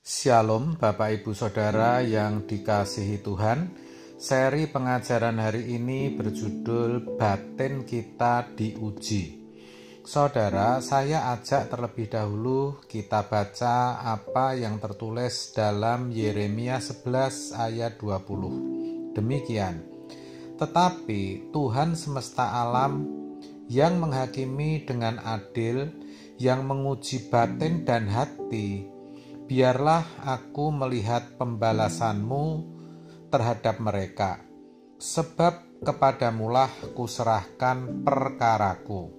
Shalom Bapak Ibu Saudara yang dikasihi Tuhan. Seri pengajaran hari ini berjudul Batin Kita Diuji. Saudara, saya ajak terlebih dahulu kita baca apa yang tertulis dalam Yeremia 11 ayat 20. Demikian, tetapi Tuhan semesta alam yang menghakimi dengan adil, yang menguji batin dan hati, biarlah aku melihat pembalasanmu terhadap mereka, sebab kepadamulah kuserahkan perkaraku.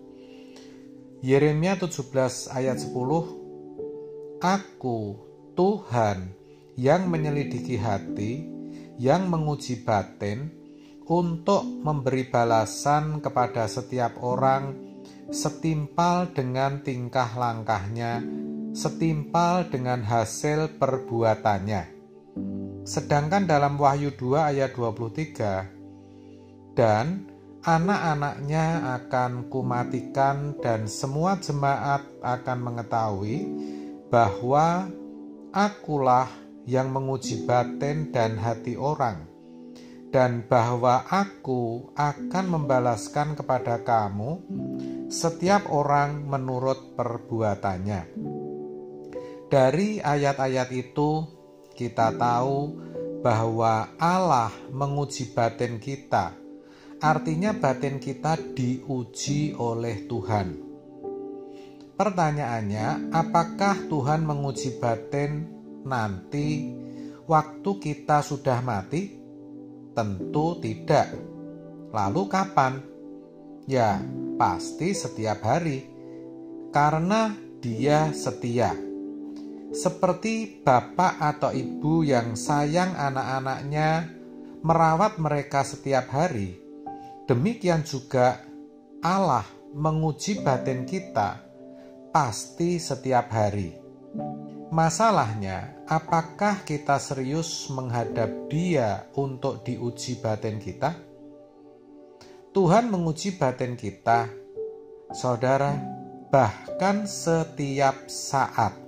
Yeremia 17 ayat 10. Aku, Tuhan, yang menyelidiki hati, yang menguji batin, untuk memberi balasan kepada setiap orang setimpal dengan tingkah langkahnya, setimpal dengan hasil perbuatannya. Sedangkan dalam Wahyu 2 ayat 23, dan anak-anaknya akan kumatikan dan semua jemaat akan mengetahui bahwa akulah yang menguji batin dan hati orang, dan bahwa aku akan membalaskan kepada kamu setiap orang menurut perbuatannya. Dari ayat-ayat itu kita tahu bahwa Allah menguji batin kita. Artinya batin kita diuji oleh Tuhan. Pertanyaannya, apakah Tuhan menguji batin nanti waktu kita sudah mati? Tentu tidak. Lalu kapan? Ya, pasti setiap hari. Karena Dia setia. Seperti bapak atau ibu yang sayang anak-anaknya, merawat mereka setiap hari, demikian juga Allah menguji batin kita pasti setiap hari. Masalahnya, apakah kita serius menghadap Dia untuk diuji batin kita? Tuhan menguji batin kita, saudara, bahkan setiap saat.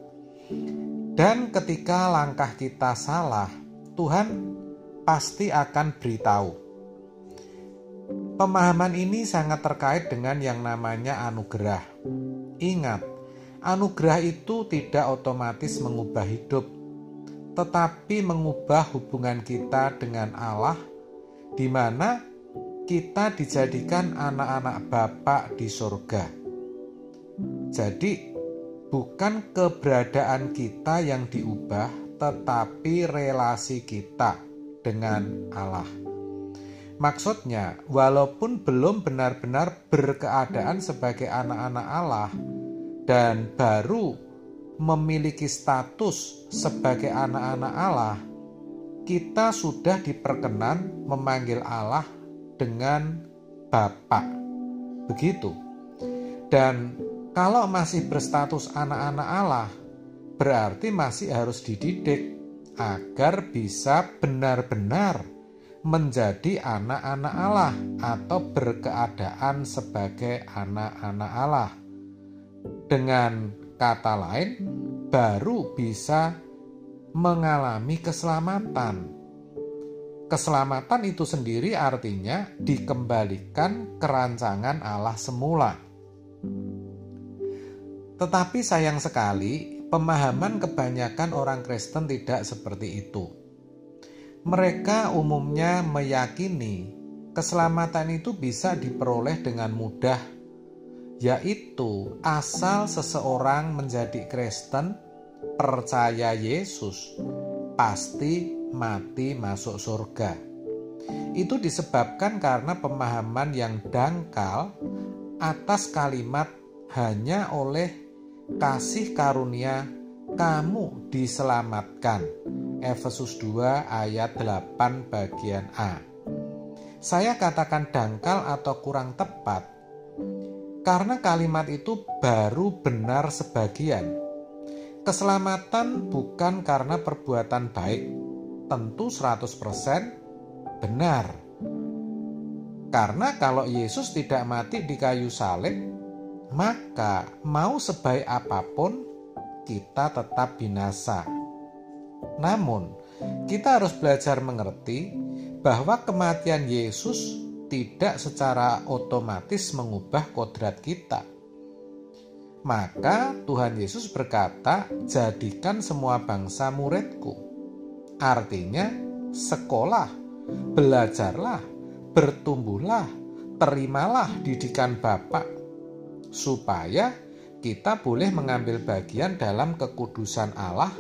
Dan ketika langkah kita salah, Tuhan pasti akan beritahu. Pemahaman ini sangat terkait dengan yang namanya anugerah. Ingat, anugerah itu tidak otomatis mengubah hidup, tetapi mengubah hubungan kita dengan Allah, di mana kita dijadikan anak-anak Bapa di surga. Jadi, bukan keberadaan kita yang diubah, tetapi relasi kita dengan Allah. Maksudnya, walaupun belum benar-benar berkeadaan sebagai anak-anak Allah dan baru memiliki status sebagai anak-anak Allah, kita sudah diperkenan memanggil Allah dengan Bapa. Begitu. Dan kalau masih berstatus anak-anak Allah, berarti masih harus dididik agar bisa benar-benar menjadi anak-anak Allah atau berkeadaan sebagai anak-anak Allah. Dengan kata lain, baru bisa mengalami keselamatan. Keselamatan itu sendiri artinya dikembalikan ke rancangan Allah semula. Tetapi sayang sekali, pemahaman kebanyakan orang Kristen tidak seperti itu. Mereka umumnya meyakini keselamatan itu bisa diperoleh dengan mudah, yaitu asal seseorang menjadi Kristen, percaya Yesus, pasti mati masuk surga. Itu disebabkan karena pemahaman yang dangkal atas kalimat hanya oleh kasih karunia kamu diselamatkan. Efesus 2 ayat 8 bagian A. Saya katakan dangkal atau kurang tepat karena kalimat itu baru benar sebagian. Keselamatan bukan karena perbuatan baik, tentu 100% benar. Karena kalau Yesus tidak mati di kayu salib, maka mau sebaik apapun kita tetap binasa. Namun, kita harus belajar mengerti bahwa kematian Yesus tidak secara otomatis mengubah kodrat kita. Maka Tuhan Yesus berkata, "Jadikan semua bangsa muridku." Artinya, sekolah, belajarlah, bertumbuhlah, terimalah didikan Bapa, supaya kita boleh mengambil bagian dalam kekudusan Allah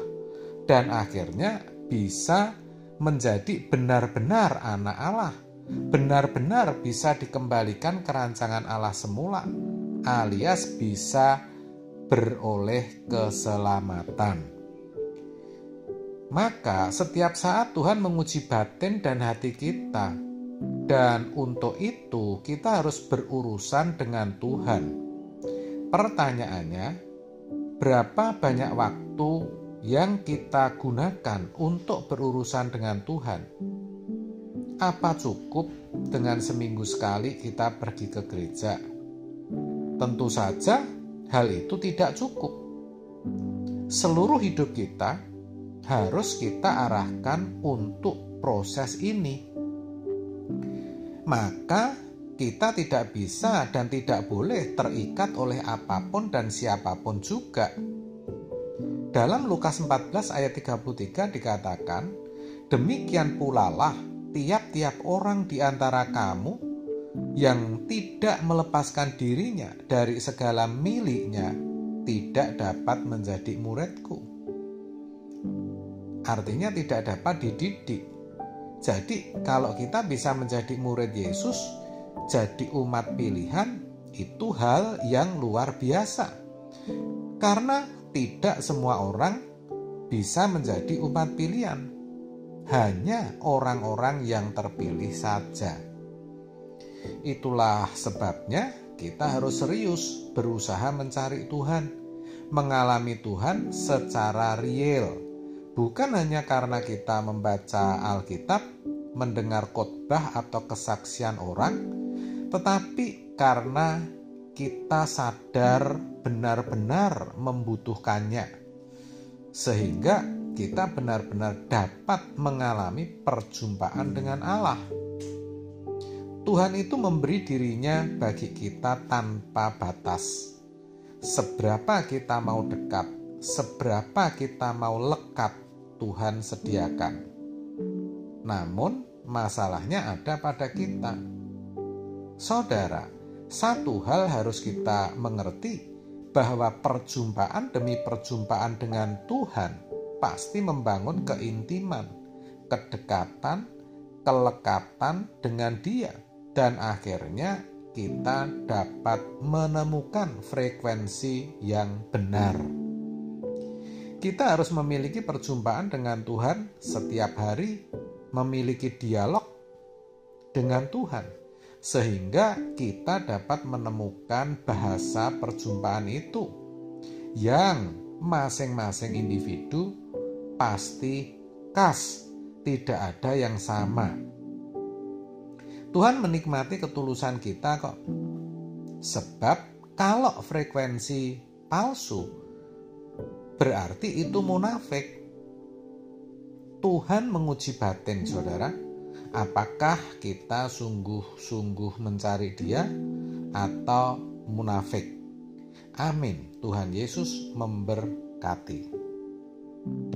dan akhirnya bisa menjadi benar-benar anak Allah, benar-benar bisa dikembalikan ke rancangan Allah semula, alias bisa beroleh keselamatan. Maka setiap saat Tuhan menguji batin dan hati kita, dan untuk itu kita harus berurusan dengan Tuhan. Pertanyaannya, berapa banyak waktu yang kita gunakan untuk berurusan dengan Tuhan? Apa cukup dengan seminggu sekali kita pergi ke gereja? Tentu saja hal itu tidak cukup. Seluruh hidup kita harus kita arahkan untuk proses ini. Maka kita tidak bisa dan tidak boleh terikat oleh apapun dan siapapun juga. Dalam Lukas 14 ayat 33 dikatakan, "Demikian pula lah tiap-tiap orang di antara kamu yang tidak melepaskan dirinya dari segala miliknya tidak dapat menjadi muridku." Artinya tidak dapat dididik. Jadi kalau kita bisa menjadi murid Yesus, jadi umat pilihan, itu hal yang luar biasa. Karena tidak semua orang bisa menjadi umat pilihan. Hanya orang-orang yang terpilih saja. Itulah sebabnya kita harus serius berusaha mencari Tuhan, mengalami Tuhan secara real. Bukan hanya karena kita membaca Alkitab, mendengar khotbah atau kesaksian orang, tetapi karena kita sadar benar-benar membutuhkannya, sehingga kita benar-benar dapat mengalami perjumpaan dengan Allah. Tuhan itu memberi dirinya bagi kita tanpa batas. Seberapa kita mau dekat, seberapa kita mau lekat, Tuhan sediakan. Namun masalahnya ada pada kita. Saudara, satu hal harus kita mengerti, bahwa perjumpaan demi perjumpaan dengan Tuhan pasti membangun keintiman, kedekatan, kelekatan dengan Dia, dan akhirnya kita dapat menemukan frekuensi yang benar. Kita harus memiliki perjumpaan dengan Tuhan setiap hari, memiliki dialog dengan Tuhan, sehingga kita dapat menemukan bahasa perjumpaan itu yang masing-masing individu pasti khas, tidak ada yang sama. Tuhan menikmati ketulusan kita kok. Sebab kalau frekuensi palsu, berarti itu munafik. Tuhan menguji batin, saudara. Apakah kita sungguh-sungguh mencari Dia atau munafik? Amin. Tuhan Yesus memberkati.